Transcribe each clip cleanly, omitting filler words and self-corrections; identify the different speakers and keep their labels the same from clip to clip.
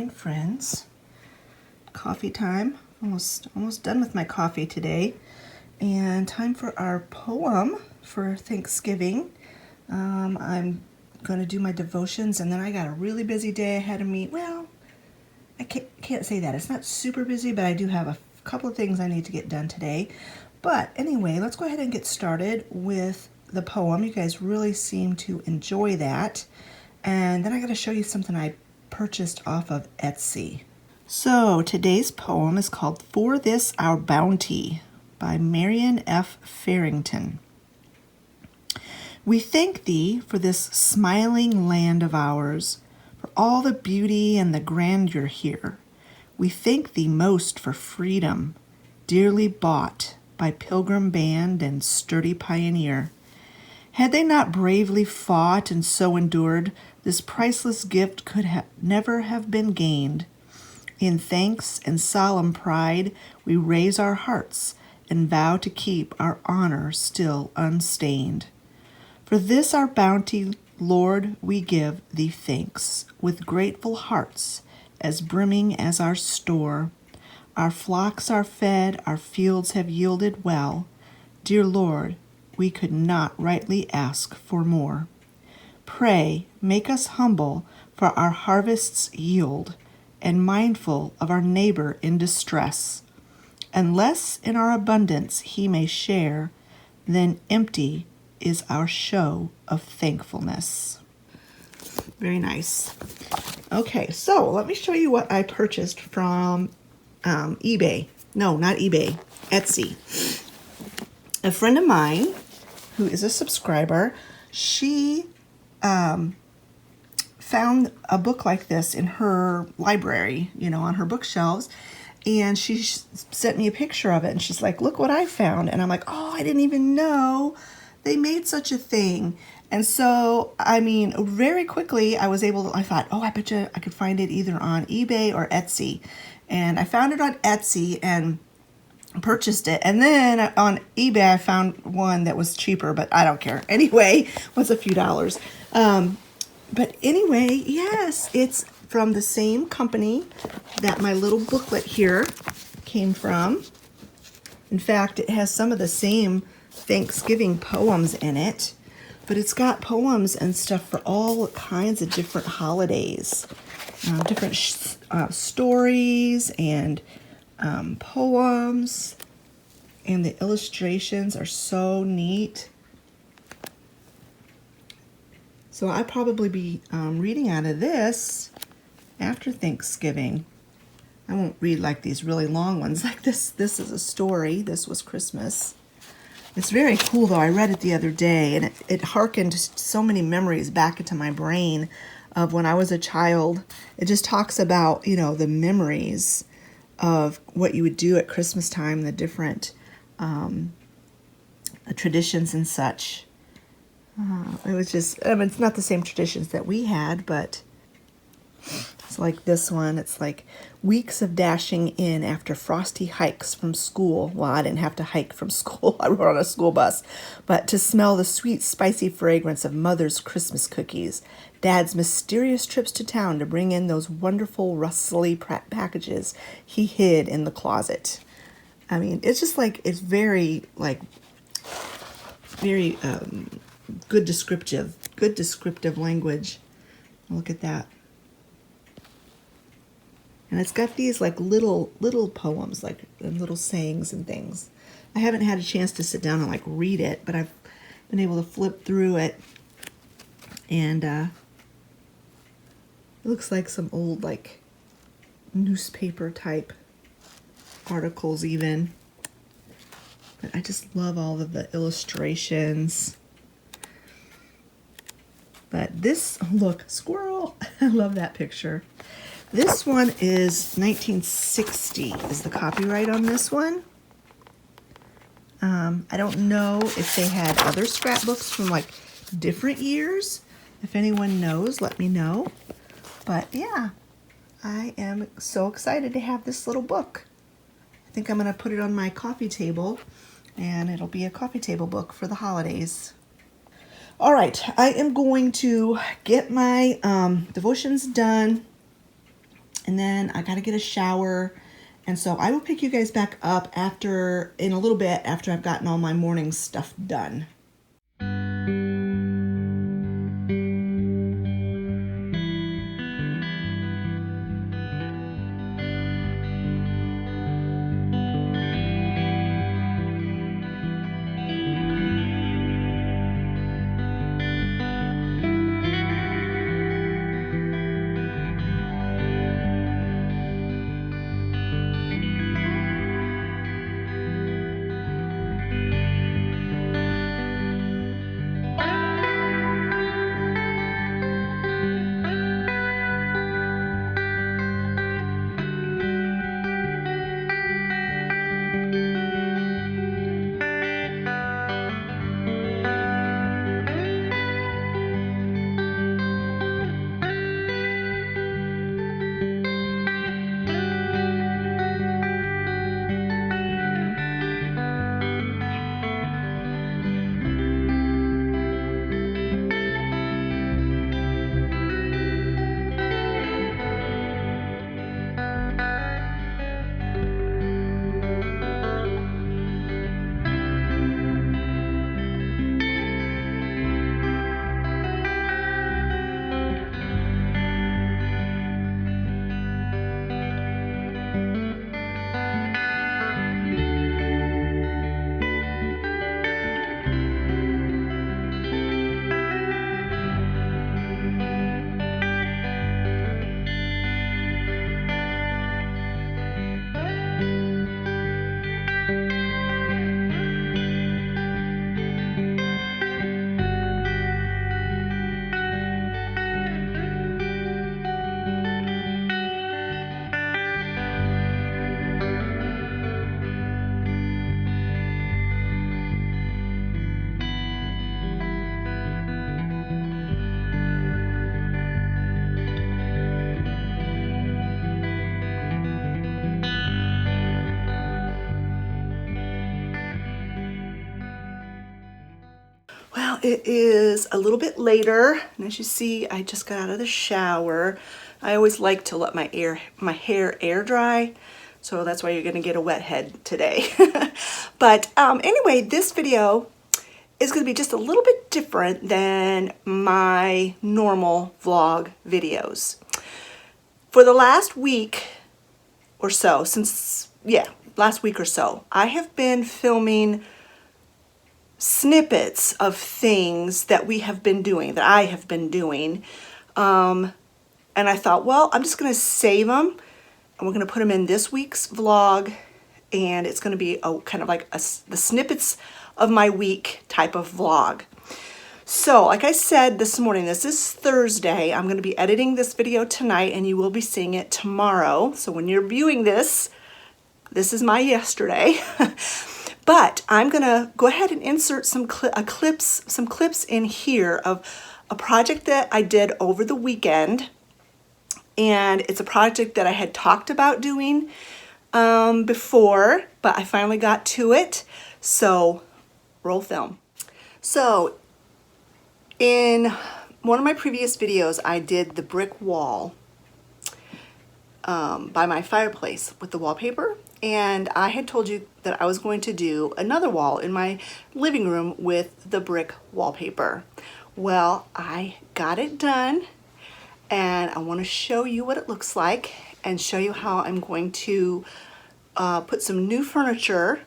Speaker 1: morning, friends. Coffee time. Almost done with my coffee today. And time for our poem for Thanksgiving. I'm going to do my devotions, and then I got a really busy day ahead of me. Well, I can't say that. It's not super busy, but I do have a couple of things I need to get done today. But anyway, let's go ahead and get started with the poem. You guys really seem to enjoy that. And then I got to show you something I purchased off of Etsy. So today's poem is called For This Our Bounty by Marion F. Farrington. We thank thee for this smiling land of ours, for all the beauty and the grandeur here. We thank thee most for freedom, dearly bought by pilgrim band and sturdy pioneer. Had they not bravely fought and so endured, this priceless gift could never have been gained. In thanks and solemn pride, we raise our hearts and vow to keep our honor still unstained. For this our bounty, Lord, we give thee thanks, with grateful hearts, as brimming as our store. Our flocks are fed, our fields have yielded well. Dear Lord, we could not rightly ask for more. Pray, make us humble for our harvest's yield, and mindful of our neighbor in distress. Unless in our abundance he may share, then empty is our show of thankfulness. Very nice. Okay, so let me show you what I purchased from eBay. No, not eBay, Etsy. A friend of mine who is a subscriber, she found a book like this in her library, on her bookshelves, and she sent me a picture of it, and she's like, look what I found. And I'm like, oh, I didn't even know they made such a thing. And so, very quickly I thought, oh, I bet you I could find it either on eBay or Etsy. And I found it on Etsy and purchased it. And then on eBay I found one that was cheaper, but I don't care. Anyway, it was a few dollars. But anyway, yes, it's from the same company that my little booklet here came from. In fact, it has some of the same Thanksgiving poems in it, but it's got poems and stuff for all kinds of different holidays, different stories and poems, and the illustrations are so neat. So I'll probably be reading out of this after Thanksgiving. I won't read like these really long ones like this. This is a story. This was Christmas. It's very cool though. I read it the other day, and it harkened so many memories back into my brain of when I was a child. It just talks about, the memories of what you would do at Christmas time, the different traditions and such. It was just, it's not the same traditions that we had, but it's like this one. It's like weeks of dashing in after frosty hikes from school. Well, I didn't have to hike from school. I rode on a school bus. But to smell the sweet, spicy fragrance of Mother's Christmas cookies. Dad's mysterious trips to town to bring in those wonderful rustly packages he hid in the closet. It's just it's very good descriptive language. Look at that. And it's got these little poems, and little sayings and things. I haven't had a chance to sit down and read it, but I've been able to flip through it, and it looks like some old newspaper type articles even. But I just love all of the illustrations. But this, look, squirrel. I love that picture. This one is 1960 is the copyright on this one. I don't know if they had other scrapbooks from different years. If anyone knows, let me know. But yeah, I am so excited to have this little book. I think I'm going to put it on my coffee table, and it'll be a coffee table book for the holidays. All right, I am going to get my devotions done. and then I gotta get a shower. And so I will pick you guys back up in a little bit after I've gotten all my morning stuff done. Well, it is a little bit later, and as you see, I just got out of the shower. I always like to let my hair air dry, so that's why you're gonna get a wet head today. But anyway, this video is gonna be just a little bit different than my normal vlog videos. For the last week or so, last week or so, I have been filming snippets of things that we have been doing, that I have been doing. And I thought, well, I'm just gonna save them and we're gonna put them in this week's vlog, and it's gonna be a kind of like the snippets of my week type of vlog. So like I said this morning, this is Thursday. I'm gonna be editing this video tonight and you will be seeing it tomorrow. So when you're viewing this, this is my yesterday. But I'm gonna go ahead and insert some clips in here of a project that I did over the weekend. And it's a project that I had talked about doing before, but I finally got to it. So roll film. So in one of my previous videos, I did the brick wall by my fireplace with the wallpaper. And I had told you that I was going to do another wall in my living room with the brick wallpaper. Well, I got it done, and I want to show you what it looks like and show you how I'm going to put some new furniture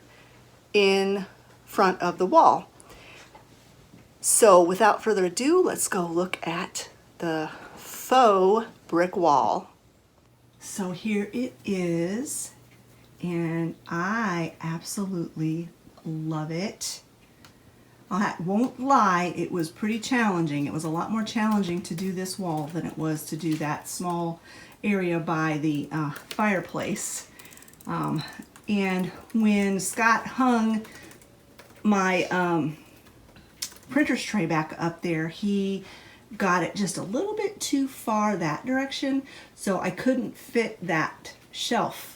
Speaker 1: in front of the wall. So without further ado, let's go look at the faux brick wall. So here it is. And I absolutely love it. I won't lie, it was pretty challenging. It was a lot more challenging to do this wall than it was to do that small area by the fireplace. And when Scott hung my printer's tray back up there, he got it just a little bit too far that direction, so I couldn't fit that shelf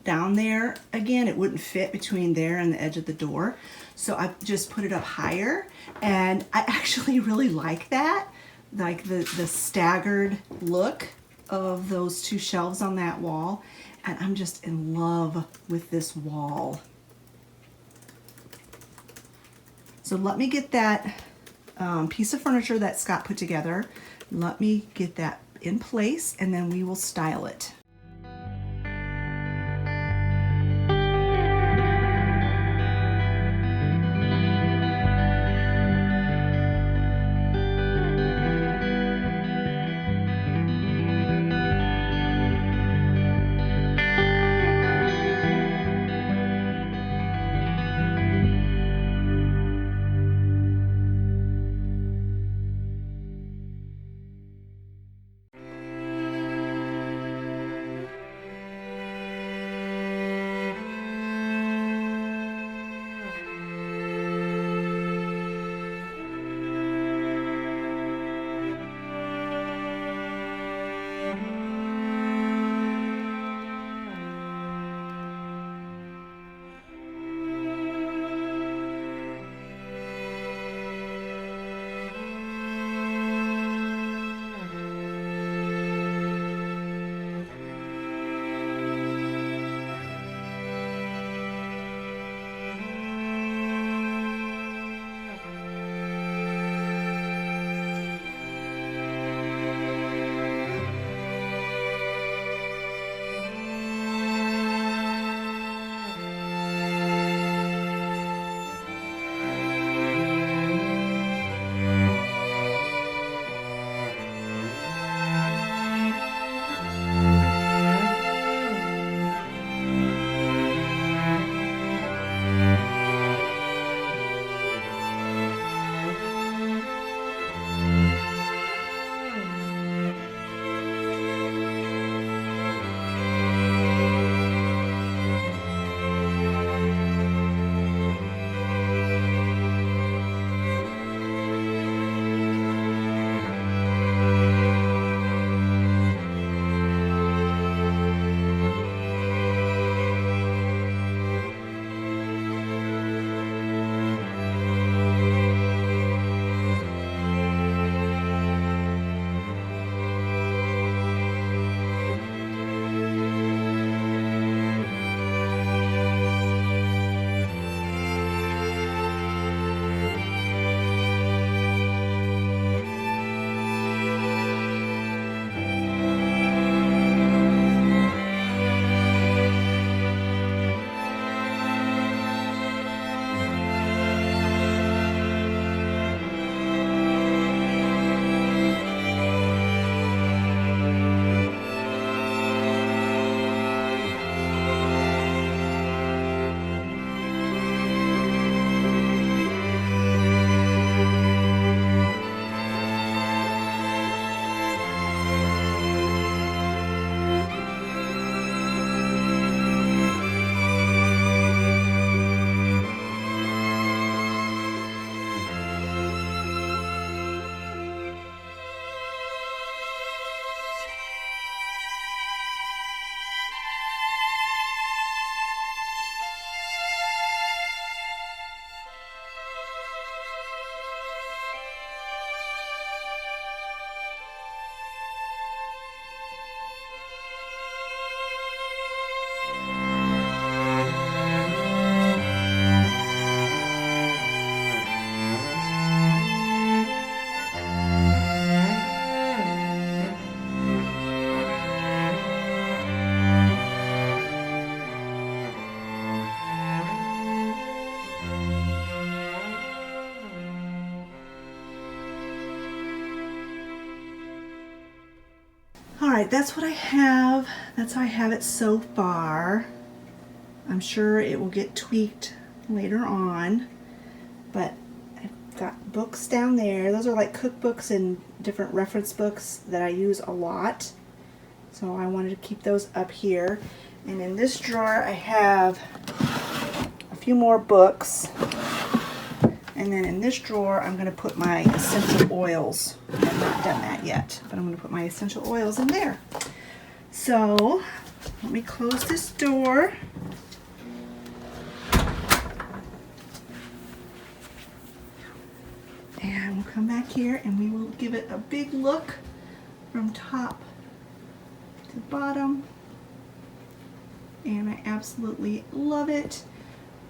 Speaker 1: down there again. It wouldn't fit between there and the edge of the door, so I just put it up higher, and I actually really like that, like the staggered look of those two shelves on that wall, and I'm just in love with this wall. So let me get that piece of furniture that Scott put together. Let me get that in place, and then we will style it. All right, that's what I have. That's how I have it so far. I'm sure it will get tweaked later on, but I've got books down there. Those are like cookbooks and different reference books that I use a lot. So I wanted to keep those up here. And in this drawer I have a few more books. And then in this drawer I'm going to put my essential oils. I've not done that yet, but I'm going to put my essential oils in there. So let me close this door. And we'll come back here and we will give it a big look from top the bottom, and I absolutely love it.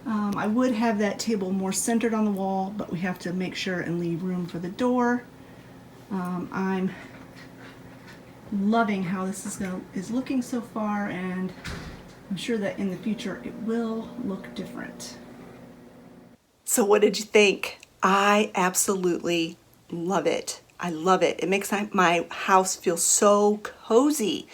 Speaker 1: I would have that table more centered on the wall, but we have to make sure and leave room for the door. I'm loving how this is looking so far, and I'm sure that in the future it will look different. So what did you think? I absolutely love it. I love it. It makes my house feel so cozy.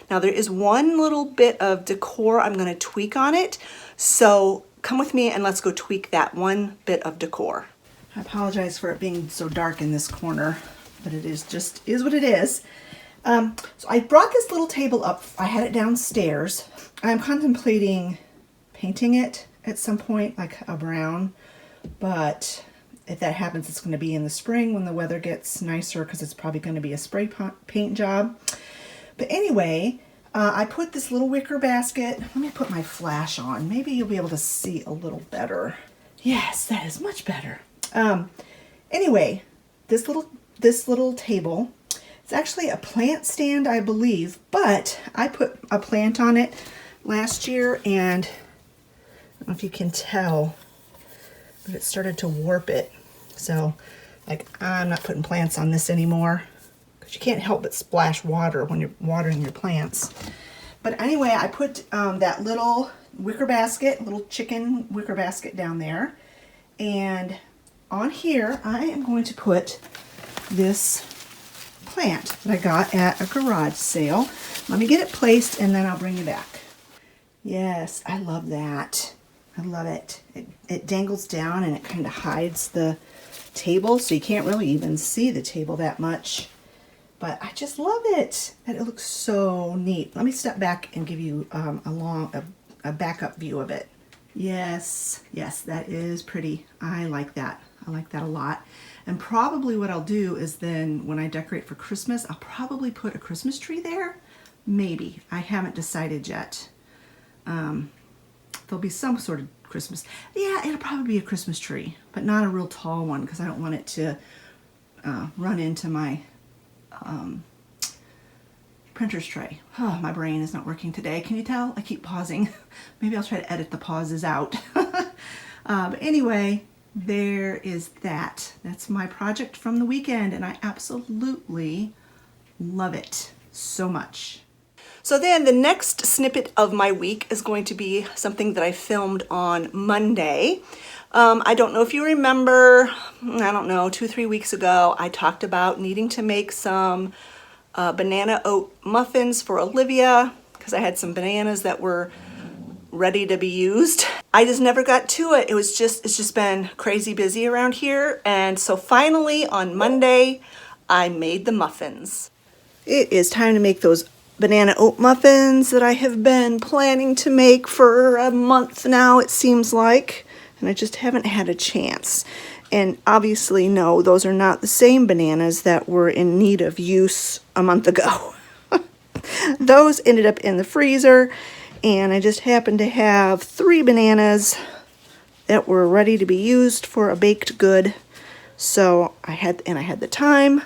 Speaker 1: Now there is one little bit of decor I'm going to tweak on it. So come with me and let's go tweak that one bit of decor. I apologize for it being so dark in this corner, but it is what it is. So I brought this little table up. I had it downstairs. I'm contemplating painting it at some point, like a brown, but if that happens, it's going to be in the spring when the weather gets nicer, because it's probably going to be a spray paint job. But anyway, I put this little wicker basket. Let me put my flash on. Maybe you'll be able to see a little better. Yes, that is much better. Anyway, this little table, it's actually a plant stand, I believe, but I put a plant on it last year, and I don't know if you can tell, but it started to warp it. So, like, I'm not putting plants on this anymore, because you can't help but splash water when you're watering your plants. But anyway, I put that little wicker basket, little chicken wicker basket down there, and on here I am going to put this plant that I got at a garage sale. Let me get it placed and then I'll bring you back. Yes, I love that. I love it. It dangles down and it kind of hides the table, so you can't really even see the table that much. But I just love it. And it looks so neat. Let me step back and give you a backup view of it. Yes, that is pretty. I like that. I like that a lot. And probably what I'll do is then when I decorate for Christmas, I'll probably put a Christmas tree there. Maybe. I haven't decided yet. There'll be some sort of Christmas. Yeah, it'll probably be a Christmas tree, but not a real tall one, because I don't want it to run into my printer's tray. Oh, my brain is not working today. Can you tell? I keep pausing. Maybe I'll try to edit the pauses out. But anyway, there is that. That's my project from the weekend, and I absolutely love it so much. So then the next snippet of my week is going to be something that I filmed on Monday. I don't know if you remember, I don't know, 2-3 weeks ago, I talked about needing to make some banana oat muffins for Olivia, because I had some bananas that were ready to be used. I just never got to it. It's just been crazy busy around here. And so finally on Monday, I made the muffins. It is time to make those banana oat muffins that I have been planning to make for a month now, it seems like, and I just haven't had a chance. And obviously, no, those are not the same bananas that were in need of use a month ago. Those ended up in the freezer, and I just happened to have 3 bananas that were ready to be used for a baked good. So I had the time.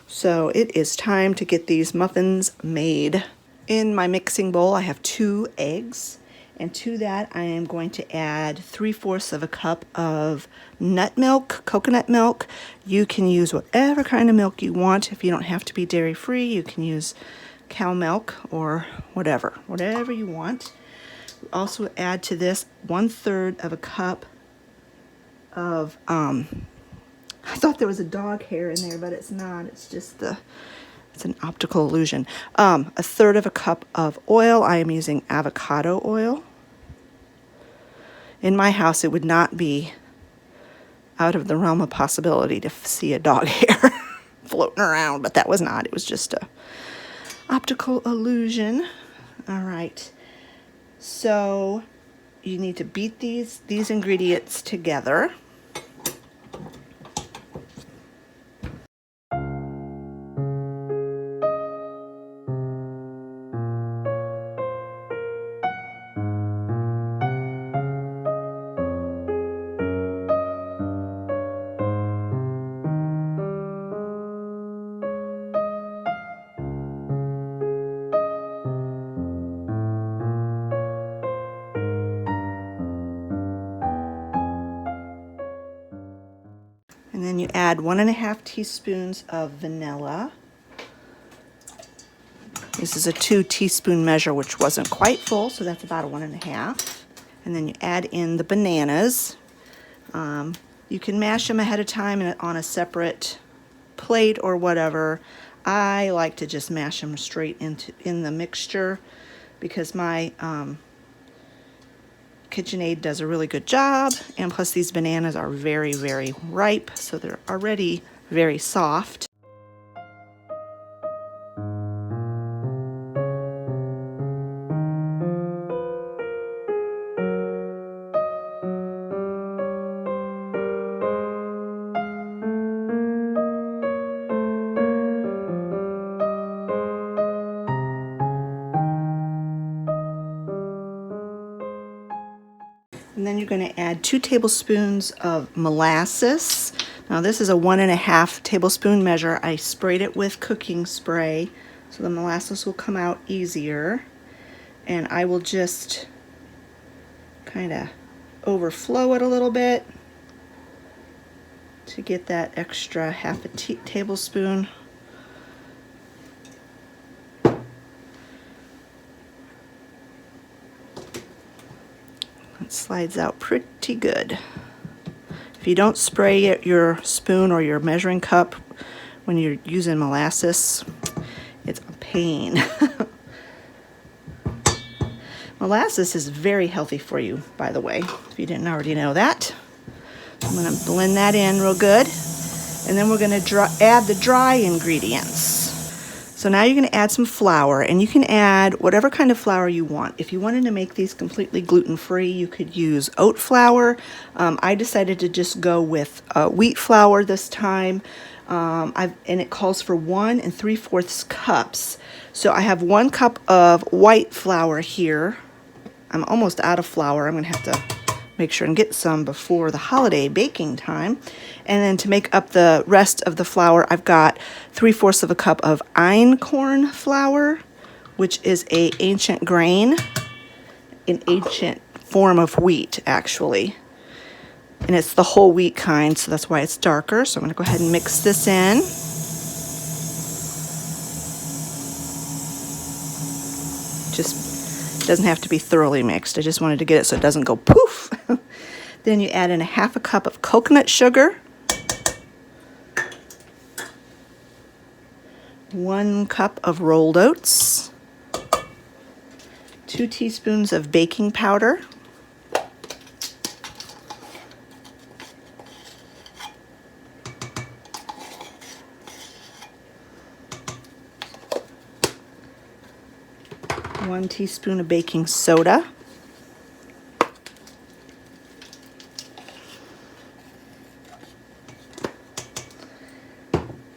Speaker 1: So it is time to get these muffins made. In my mixing bowl, I have 2 eggs, and to that I am going to add 3/4 of a cup of nut milk, coconut milk. You can use whatever kind of milk you want. If you don't have to be dairy free, you can use cow milk or whatever you want. We also add to this 1/3 of a cup of I thought there was a dog hair in there, but it's not. It's just it's an optical illusion. 1/3 of a cup of oil. I am using avocado oil. In my house, it would not be out of the realm of possibility to see a dog hair floating around, but that was not. It was just a optical illusion. All right. So you need to beat these ingredients together. add 1.5 teaspoons of vanilla. This is a 2 teaspoon measure, which wasn't quite full, so that's about a 1.5. And then you add in the bananas. You can mash them ahead of time on a separate plate or whatever. I like to just mash them straight in the mixture because my KitchenAid does a really good job, and plus these bananas are very, very ripe, so they're already very soft. And then you're going to add 2 tablespoons of molasses. Now this is a 1.5 tablespoon measure. I sprayed it with cooking spray so the molasses will come out easier. And I will just kind of overflow it a little bit to get that extra half a tablespoon. It slides out pretty good. If you don't spray your spoon or your measuring cup when you're using molasses, it's a pain. Molasses is very healthy for you, by the way, if you didn't already know that. I'm going to blend that in real good, and then we're going to add the dry ingredients. So now you're going to add some flour, and you can add whatever kind of flour you want. If you wanted to make these completely gluten-free, you could use oat flour. I decided to just go with wheat flour this time, and it calls for 1 3/4 cups. So I have 1 cup of white flour here. I'm almost out of flour. I'm going to have to make sure and get some before the holiday baking time. And then to make up the rest of the flour, I've got 3/4 of a cup of einkorn flour, which is an ancient grain, an ancient form of wheat, actually. And it's the whole wheat kind, so that's why it's darker. So I'm going to go ahead and mix this in. Just doesn't have to be thoroughly mixed. I just wanted to get it so it doesn't go poof. Then you add in 1/2 cup of coconut sugar, 1 cup of rolled oats, 2 teaspoons of baking powder, one teaspoon of baking soda,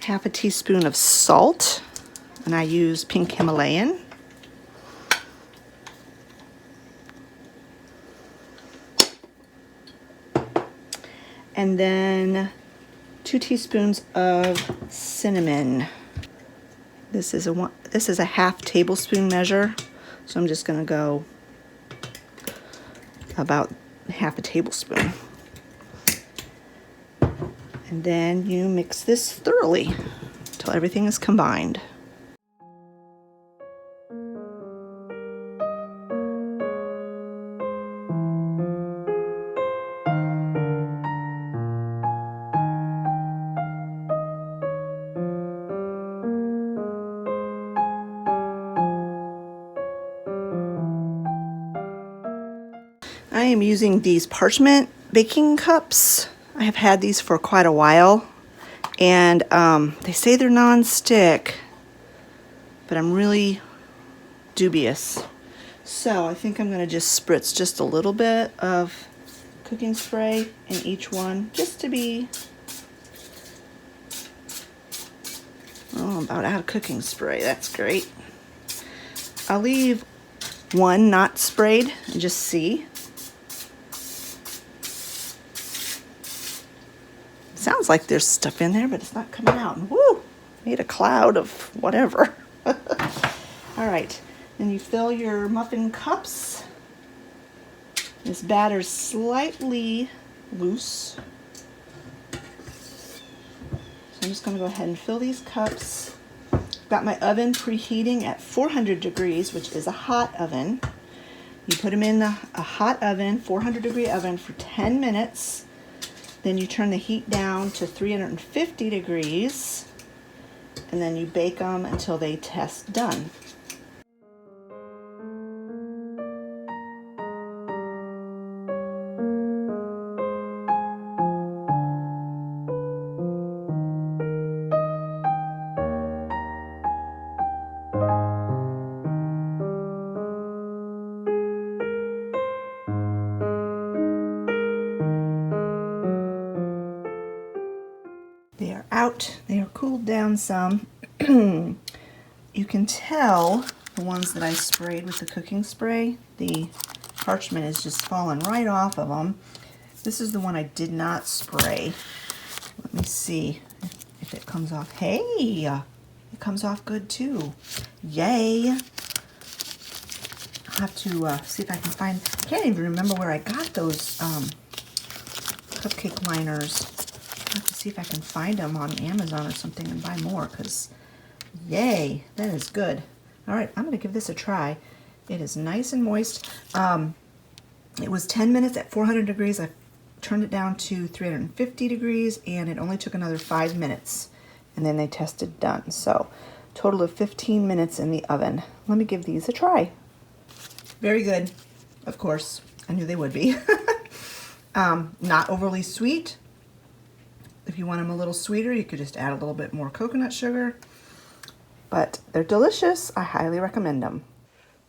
Speaker 1: half a teaspoon of salt, and I use pink Himalayan, and then 2 teaspoons of cinnamon. This is a 1/2 tablespoon measure, so I'm just going to go about 1/2 tablespoon. And then you mix this thoroughly until everything is combined. I am using these parchment baking cups. I have had these for quite a while, and they say they're non-stick, but I'm really dubious. So I think I'm going to just spritz just a little bit of cooking spray in each one, just to be, oh, I'm about out of cooking spray. That's great. I'll leave one not sprayed and just see. Sounds like there's stuff in there, but it's not coming out. And woo! Made a cloud of whatever. All right, then you fill your muffin cups. This batter's slightly loose. just going to go ahead and fill these cups. Got my oven preheating at 400 degrees, which is a hot oven. You put them in a hot oven, 400 degree oven for 10 minutes. Then you turn the heat down to 350 degrees, and then you bake them until they test done. They are out. They are cooled down some. You can tell the ones that I sprayed with the cooking spray, the parchment is just falling right off of them. This is the one I did not spray. Let me see if it comes off. Hey, it comes off good too. Yay. I'll have to see if I can find, I can't even remember where I got those cupcake liners. I'll have to see if I can find them on Amazon or something and buy more, because yay, that is good. All right, I'm going to give this a try. It is nice and moist. It was 10 minutes at 400 degrees. I turned it down to 350 degrees, and it only took another 5 minutes, and then they tested done. So total of 15 minutes in the oven. Let me give these a try. Very good, of course. I knew they would be. Not overly sweet. If you want them a little sweeter, you could just add a little bit more coconut sugar. But they're delicious. I highly recommend them.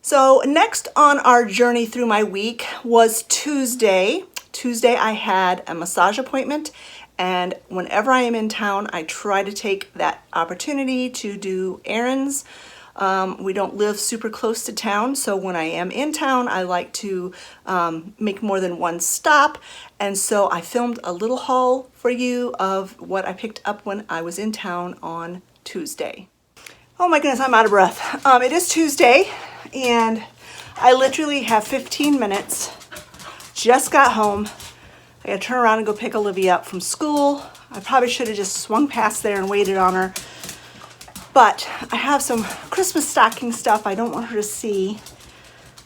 Speaker 1: So next on our journey through my week was Tuesday. Tuesday I had a massage appointment, and whenever I am in town, I try to take that opportunity to do errands. We don't live super close to town, so when I am in town, I like to make more than one stop. And so I filmed a little haul for you of what I picked up when I was in town on Tuesday. Oh my goodness, I'm out of breath. It is Tuesday, and I literally have 15 minutes. Just got home. I gotta turn around and go pick Olivia up from school. I probably should have just swung past there and waited on her. But I have some Christmas stocking stuff I don't want her to see.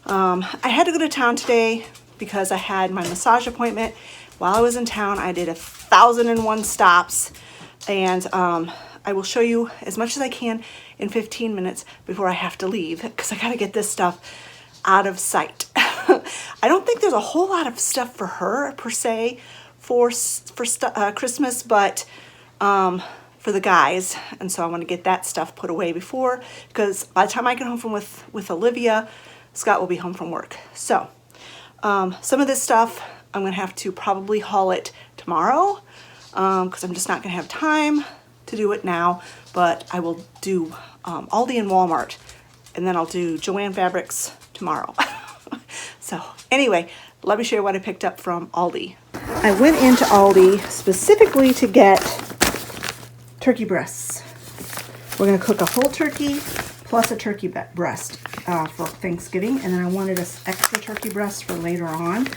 Speaker 1: I had to go to town today because I had my massage appointment. While I was in town, I did 1,001 stops, and I will show you as much as I can in 15 minutes before I have to leave, because I gotta get this stuff out of sight. I don't think there's a whole lot of stuff for her per se for Christmas, but for the guys, and so I want to get that stuff put away before, because by the time I get home from with Olivia, Scott will be home from work. So some of this stuff I'm gonna have to probably haul it tomorrow, because I'm just not gonna have time to do it now. But I will do Aldi and Walmart, and then I'll do Joann Fabrics tomorrow. So anyway, let me show you what I picked up from Aldi. I went into Aldi specifically to get turkey breasts. We're gonna cook a whole turkey plus a turkey breast for Thanksgiving, and then I wanted an extra turkey breast for later on.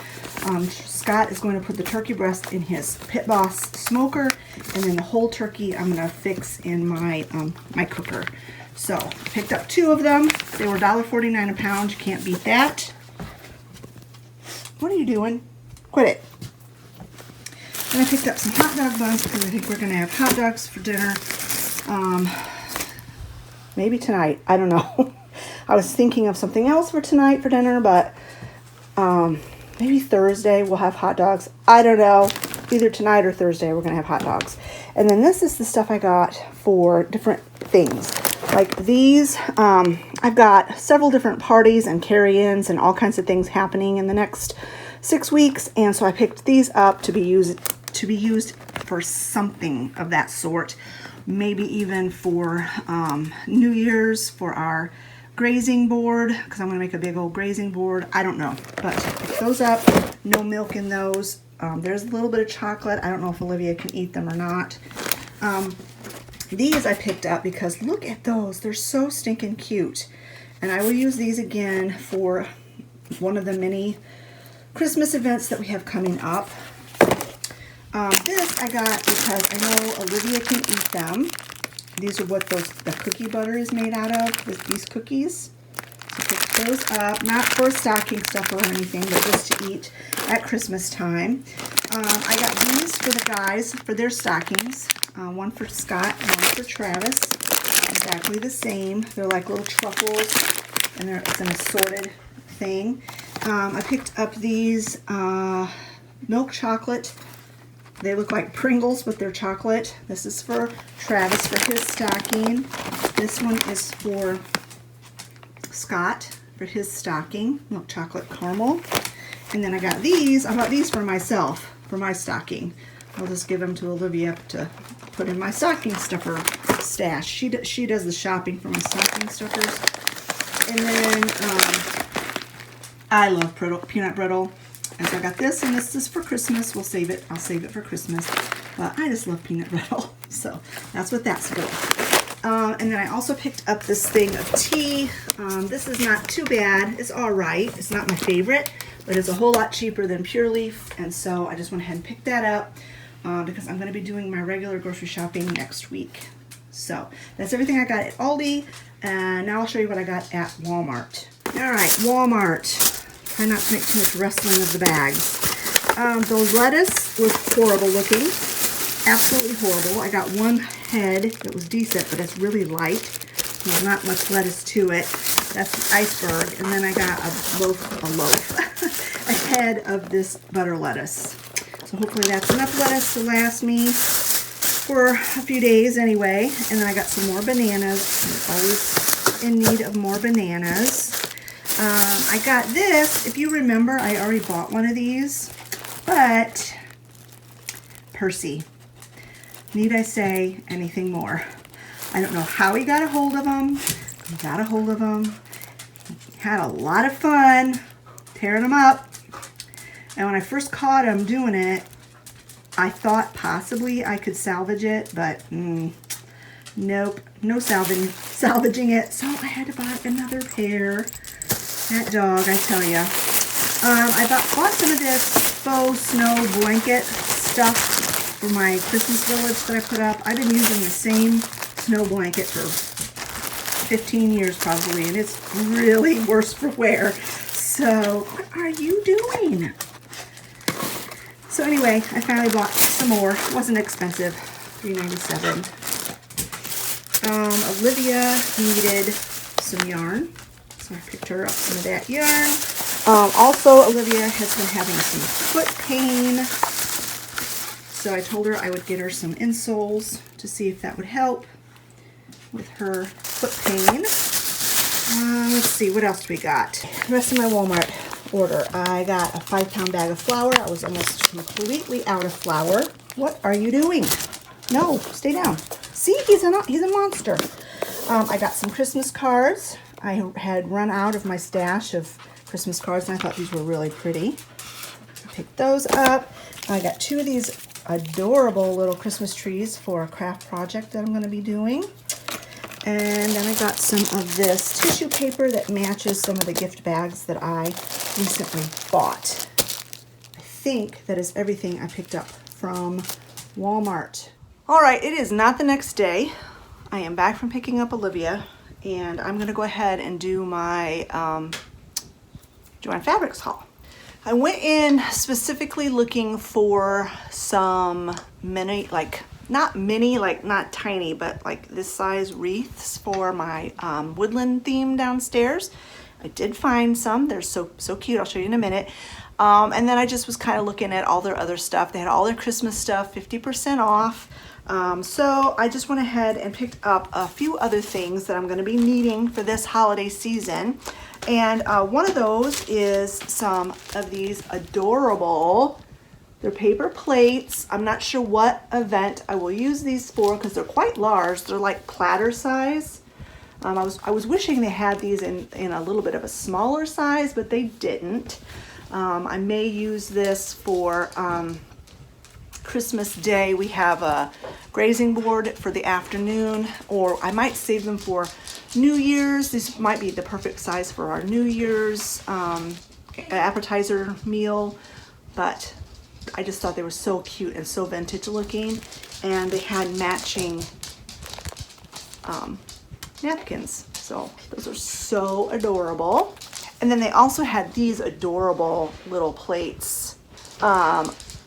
Speaker 1: Scott is going to put the turkey breast in his Pit Boss smoker, and then the whole turkey I'm gonna fix in my my cooker. So I picked up 2 of them. They were $1.49 a pound. You can't beat that. What are you doing? Quit it. And I picked up some hot dog buns because I think we're going to have hot dogs for dinner. Maybe tonight. I don't know. I was thinking of something else for tonight for dinner, but maybe Thursday we'll have hot dogs. I don't know. Either tonight or Thursday we're going to have hot dogs. And then this is the stuff I got for different things. Like these, I've got several different parties and carry-ins and all kinds of things happening in the next 6 weeks, and so I picked these up to be used for something of that sort. Maybe even for New Year's for our grazing board, because I'm going to make a big old grazing board. I don't know, but pick those up. No milk in those. There's a little bit of chocolate. I don't know if Olivia can eat them or not. These I picked up because look at those. They're so stinking cute. And I will use these again for one of the many Christmas events that we have coming up. This I got because I know Olivia can eat them. These are what the cookie butter is made out of, these cookies. So pick those up, not for stocking stuffer or anything, but just to eat at Christmas time. I got these for the guys, for their stockings. One for Scott, one for Travis. Exactly the same. They're like little truffles, and it's an assorted thing. I picked up these milk chocolate. They look like Pringles, but they're chocolate. This is for Travis for his stocking. This one is for Scott for his stocking, milk chocolate caramel. And then I got these. I bought these for myself, for my stocking. I'll just give them to Olivia to put in my stocking stuffer stash. She does the shopping for my stocking stuffers. And then I love peanut brittle. And so I got this, and this is for Christmas. I'll save it for Christmas. But I just love peanut brittle. So that's what that's for. And then I also picked up this thing of tea. This is not too bad. It's all right. It's not my favorite, but it's a whole lot cheaper than Pure Leaf. And so I just went ahead and picked that up because I'm going to be doing my regular grocery shopping next week. So that's everything I got at Aldi. And now I'll show you what I got at Walmart. All right, Walmart. Try not to make too much wrestling of the bags. The lettuce was horrible looking. Absolutely horrible. I got one head that was decent, but it's really light. There's not much lettuce to it. That's the iceberg. And then I got a head of this butter lettuce. So hopefully that's enough lettuce to last me for a few days anyway. And then I got some more bananas. I'm always in need of more bananas. I got this. If you remember, I already bought one of these, but Percy. Need I say anything more? I don't know how he got a hold of them. He got a hold of them. Had a lot of fun tearing them up. And when I first caught him doing it, I thought possibly I could salvage it, but nope, no salvaging it. So I had to buy another pair. That dog, I tell ya. I bought some of this faux snow blanket stuff for my Christmas village that I put up. I've been using the same snow blanket for 15 years probably, and it's really worse for wear. So, what are you doing? So anyway, I finally bought some more. It wasn't expensive, $3.97. Olivia needed some yarn. So I picked her up some of that yarn. Also, Olivia has been having some foot pain. So I told her I would get her some insoles to see if that would help with her foot pain. Let's see, what else do we got? The rest of my Walmart order. I got a 5-pound bag of flour. I was almost completely out of flour. What are you doing? No, stay down. See, he's a monster. I got some Christmas cards. I had run out of my stash of Christmas cards, and I thought these were really pretty. I picked those up. I got 2 of these adorable little Christmas trees for a craft project that I'm going to be doing. And then I got some of this tissue paper that matches some of the gift bags that I recently bought. I think that is everything I picked up from Walmart. All right, it is not the next day. I am back from picking up Olivia, and I'm going to go ahead and do my Joann Fabrics haul. I went in specifically looking for some mini, not tiny, but like this size wreaths for my woodland theme downstairs. I did find some. They're so cute. I'll show you in a minute. And then I just was kind of looking at all their other stuff. They had all their Christmas stuff, 50% off. So I just went ahead and picked up a few other things that I'm going to be needing for this holiday season. And one of those is some of these adorable, they're paper plates. I'm not sure what event I will use these for because they're quite large. They're like platter size. I was wishing they had these in a little bit of a smaller size, but they didn't. I may use this for Christmas Day. We have a grazing board for the afternoon, or I might save them for New Year's. This might be the perfect size for our New Year's appetizer meal, but I just thought they were so cute and so vintage looking, and they had matching napkins. So those are so adorable. And then they also had these adorable little plates.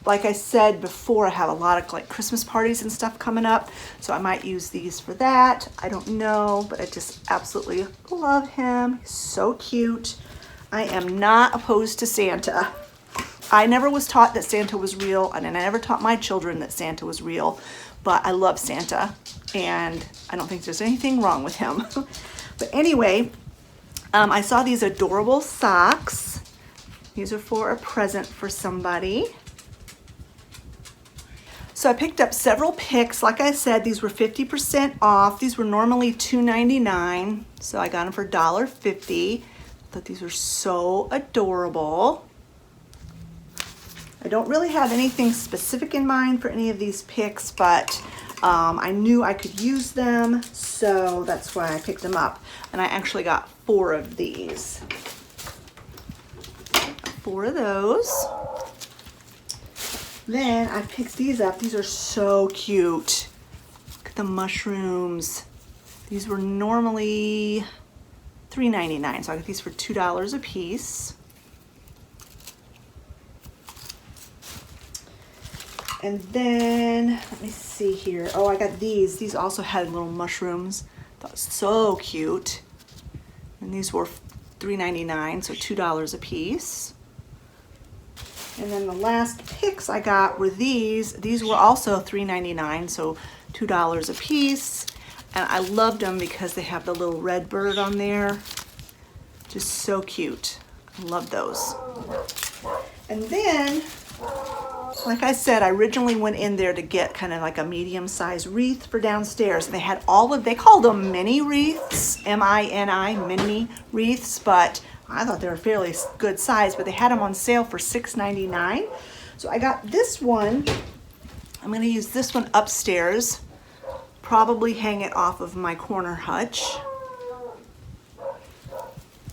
Speaker 1: Like I said before, I have a lot of like Christmas parties and stuff coming up, so I might use these for that. I don't know, but I just absolutely love him. He's so cute. I am not opposed to Santa. I never was taught that Santa was real, and I never taught my children that Santa was real, but I love Santa, and I don't think there's anything wrong with him. But anyway, I saw these adorable socks. These are for a present for somebody. So I picked up several picks. Like I said, these were 50% off. These were normally $2.99, so I got them for $1.50. Thought these were so adorable. I don't really have anything specific in mind for any of these picks, but I knew I could use them, so that's why I picked them up. And I actually got 4 of these. 4 of those. Then I picked these up. These are so cute. Look at the mushrooms. These were normally $3.99, so I got these for $2 a piece. And then, let me see here. Oh, I got these. These also had little mushrooms. That was so cute. And these were $3.99, so $2 a piece. And then the last picks I got were these. These were also $3.99, so $2 a piece. And I loved them because they have the little red bird on there. Just so cute. I love those. And then, like I said, I originally went in there to get kind of like a medium-sized wreath for downstairs. And they had all of, they called them mini wreaths, M-I-N-I, mini wreaths, but I thought they were fairly good size, but they had them on sale for $6.99. So I got this one. I'm going to use this one upstairs, probably hang it off of my corner hutch.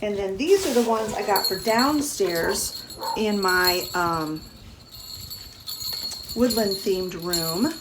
Speaker 1: And then these are the ones I got for downstairs in my woodland themed room.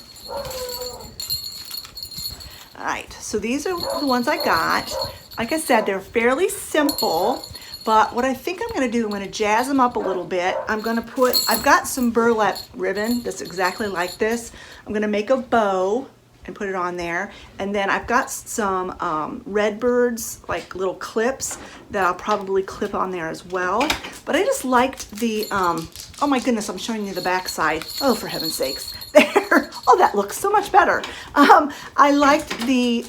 Speaker 1: All right, so these are the ones I got. Like I said, they're fairly simple. But what I think I'm going to do, I'm going to jazz them up a little bit. I'm going to put, I've got some burlap ribbon that's exactly like this. I'm going to make a bow and put it on there. And then I've got some red birds, like little clips that I'll probably clip on there as well. But I just liked the, oh my goodness, I'm showing you the back side. Oh, for heaven's sakes. There. Oh, that looks so much better. I liked the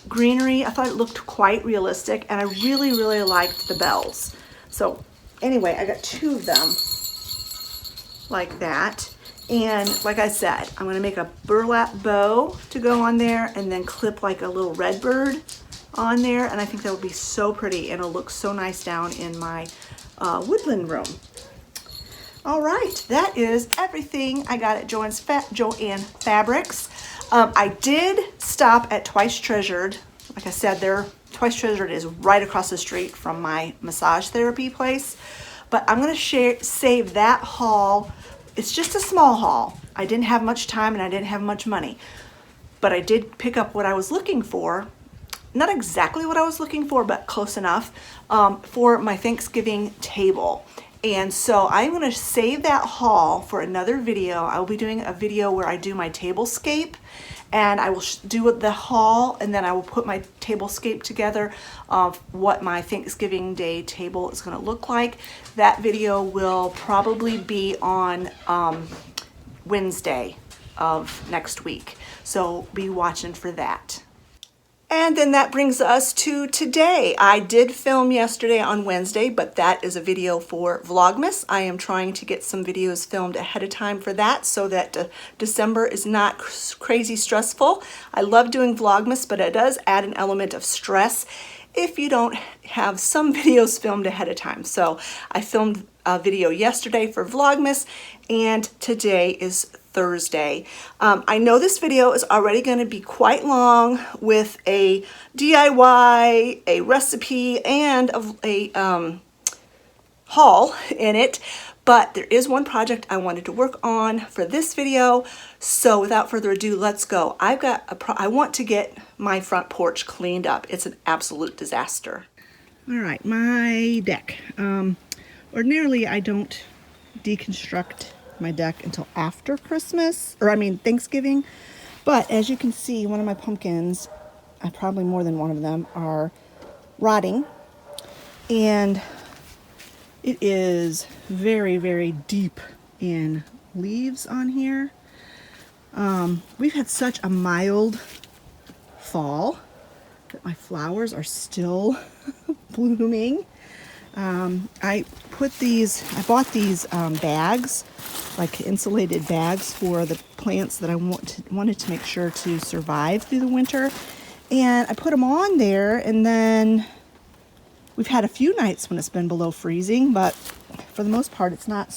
Speaker 1: greenery. I thought it looked quite realistic, and I really, really liked the bells. So anyway, I got 2 of them like that. And like I said, I'm going to make a burlap bow to go on there and then clip like a little red bird on there. And I think that would be so pretty, and it'll look so nice down in my woodland room. All right, that is everything I got at Joann Fabrics. I did stop at Twice Treasured. Like I said, Twice Treasured is right across the street from my massage therapy place. But I'm going to save that haul. It's just a small haul. I didn't have much time and I didn't have much money. But I did pick up what I was looking for. Not exactly what I was looking for, but close enough, for my Thanksgiving table. And so I'm going to save that haul for another video. I will be doing a video where I do my tablescape, and I will do the haul, and then I will put my tablescape together of what my Thanksgiving Day table is going to look like. That video will probably be on Wednesday of next week. So be watching for that. And then that brings us to today. I did film yesterday on Wednesday, but that is a video for Vlogmas. I am trying to get some videos filmed ahead of time for that so that December is not crazy stressful. I love doing Vlogmas, but it does add an element of stress if you don't have some videos filmed ahead of time. So I filmed a video yesterday for Vlogmas, and today is Thursday. I know this video is already going to be quite long with a DIY, a recipe, and a haul in it, But there is one project I wanted to work on for this video. So without further ado, let's go. I want to get my front porch cleaned up. It's an absolute disaster. All right, my deck. Ordinarily, I don't deconstruct my deck until after Christmas, or I mean Thanksgiving. But as you can see, one of my pumpkins, probably more than one of them, are rotting. And it is very, very deep in leaves on here. We've had such a mild fall that my flowers are still blooming. I bought these bags, like insulated bags for the plants that I wanted to make sure to survive through the winter. And I put them on there, and then we've had a few nights when it's been below freezing, but for the most part it's not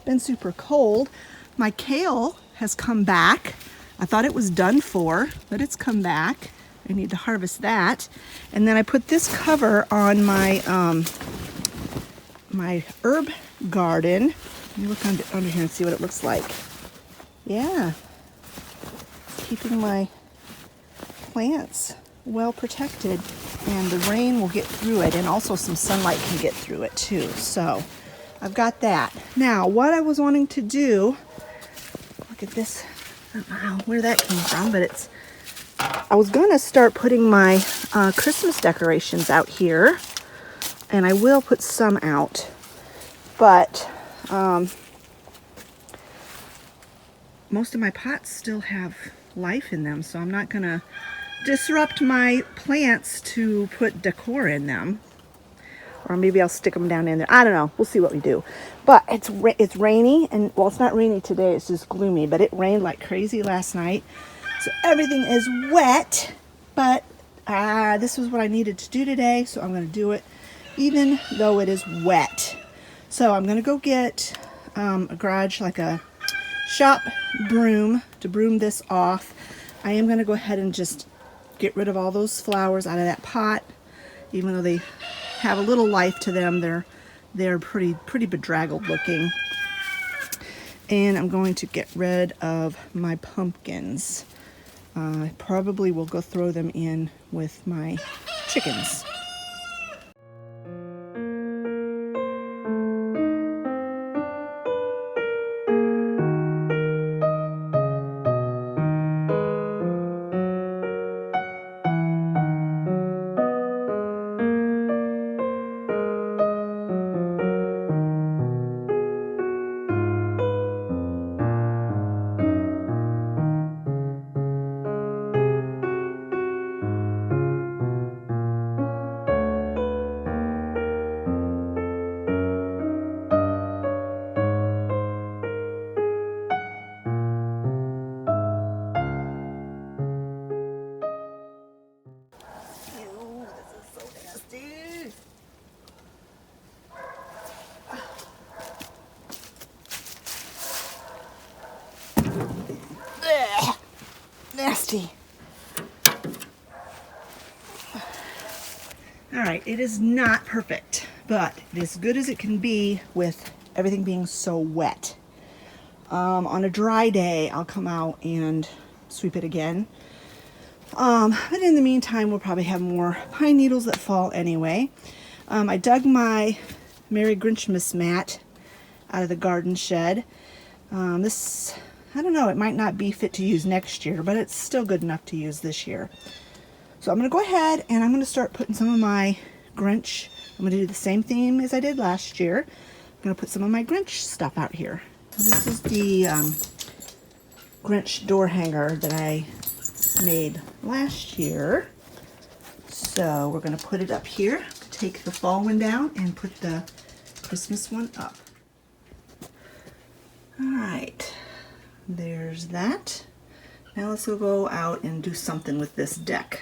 Speaker 1: been super cold. My kale has come back. I thought it was done for, but it's come back. I need to harvest that. And then I put this cover on my my herb garden. Let me look under here and see what it looks like. Yeah, it's keeping my plants well protected, and the rain will get through it, and also some sunlight can get through it too. So I've got that. Now what I was wanting to do, look at this, I don't know where that came from, but I was gonna start putting my Christmas decorations out here, and I will put some out, but most of my pots still have life in them, so I'm not gonna disrupt my plants to put decor in them. Or maybe I'll stick them down in there. I don't know. We'll see what we do. But it's rainy, and well, it's not rainy today. It's just gloomy, but it rained like crazy last night. So everything is wet, but this was what I needed to do today, so I'm going to do it even though it is wet. So I'm going to go get a garage, like a shop broom, to broom this off. I am going to go ahead and just get rid of all those flowers out of that pot. Even though they have a little life to them, they're pretty bedraggled looking. And I'm going to get rid of my pumpkins. I probably will go throw them in with my chickens. Nasty. All right, it is not perfect, but it is as good as it can be with everything being so wet. On a dry day, I'll come out and sweep it again. But in the meantime, we'll probably have more pine needles that fall anyway. I dug my Merry Grinchmas mat out of the garden shed. This, I don't know, it might not be fit to use next year, but it's still good enough to use this year. So I'm going to go ahead and I'm going to start putting some of my Grinch. I'm going to do the same theme as I did last year. I'm going to put some of my Grinch stuff out here. So this is the Grinch door hanger that I made last year. So we're going to put it up here, take the fall one down, and put the Christmas one up. Alright, there's that. Now let's go out and do something with this deck.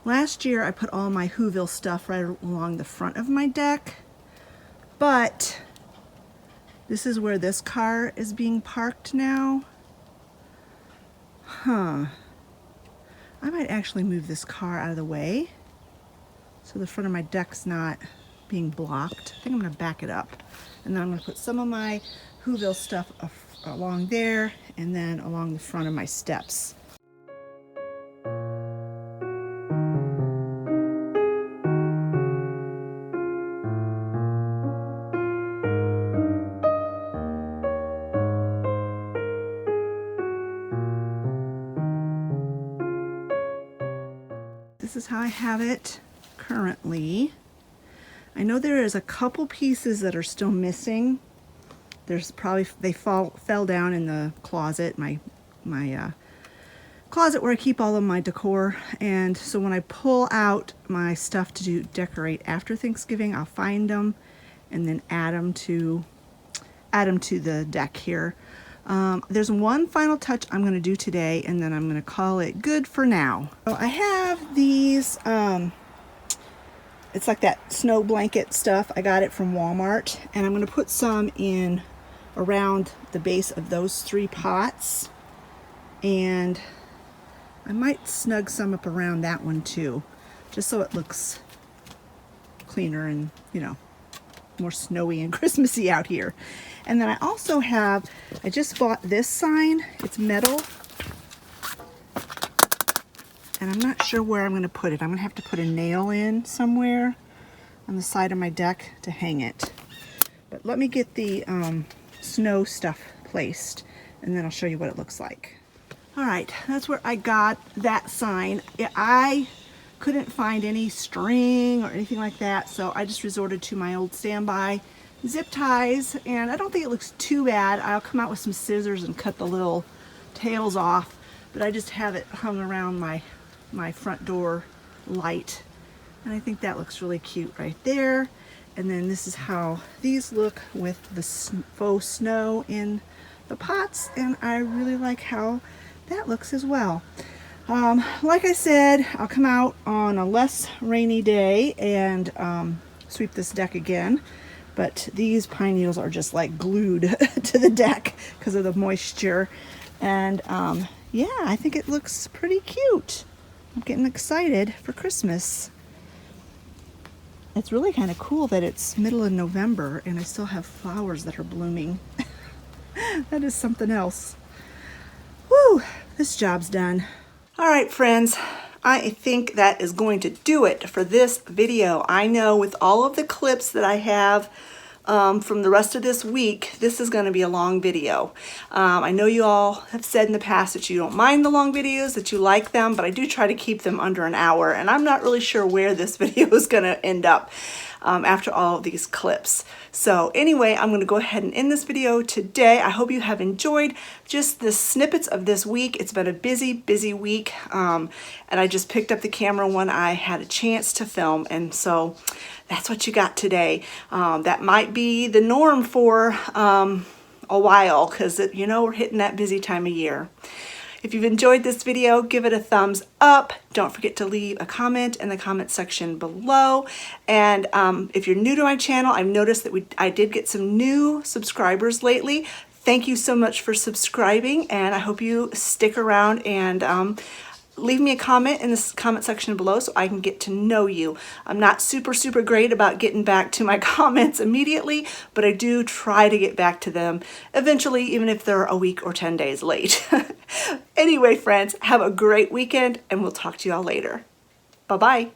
Speaker 1: Last year I put all my Whoville stuff right along the front of my deck, but this is where this car is being parked now. I might actually move this car out of the way so the front of my deck's not being blocked. I think I'm going to back it up, and then I'm going to put some of my Whoville stuff along there and then along the front of my steps. This is how I have it currently. I know there is a couple pieces that are still missing. There's probably, they fell down in the closet, my closet where I keep all of my decor, and so when I pull out my stuff to decorate after Thanksgiving, I'll find them and then add them to the deck here. There's one final touch I'm going to do today, and then I'm going to call it good for now. So I have these, it's like that snow blanket stuff. I got it from Walmart, and I'm going to put some in around the base of those 3 pots, and I might snug some up around that one too, just so it looks cleaner and, you know, more snowy and Christmassy out here. And then I also have, I just bought this sign. It's metal, and I'm not sure where I'm going to put it. I'm going to have to put a nail in somewhere on the side of my deck to hang it. But let me get the snow stuff placed, and then I'll show you what it looks like. All right, that's where I got that sign. I couldn't find any string or anything like that, so I just resorted to my old standby zip ties, and I don't think it looks too bad. I'll come out with some scissors and cut the little tails off, but I just have it hung around my front door light, and I think that looks really cute right there. And then this is how these look with the faux snow in the pots, and I really like how that looks as well. Like I said, I'll come out on a less rainy day and sweep this deck again, but these pine needles are just like glued to the deck because of the moisture. And yeah, I think it looks pretty cute. I'm getting excited for Christmas. It's really kind of cool that it's middle of November and I still have flowers that are blooming. That is something else. Woo, this job's done. All right, friends, I think that is going to do it for this video. I know with all of the clips that I have from the rest of this week, this is going to be a long video. I know you all have said in the past that you don't mind the long videos, that you like them, but I do try to keep them under an hour, and I'm not really sure where this video is going to end up after all of these clips. So anyway, I'm going to go ahead and end this video today. I hope you have enjoyed just the snippets of this week. It's been a busy week, and I just picked up the camera when I had a chance to film, and so that's what you got today. That might be the norm for a while, because you know, we're hitting that busy time of year. If you've enjoyed this video, give it a thumbs up. Don't forget to leave a comment in the comment section below. And if you're new to my channel, I've noticed that I did get some new subscribers lately. Thank you so much for subscribing, and I hope you stick around and leave me a comment in the comment section below so I can get to know you. I'm not super great about getting back to my comments immediately, but I do try to get back to them eventually, even if they're a week or 10 days late. Anyway, friends, have a great weekend, and we'll talk to you all later. Bye-bye.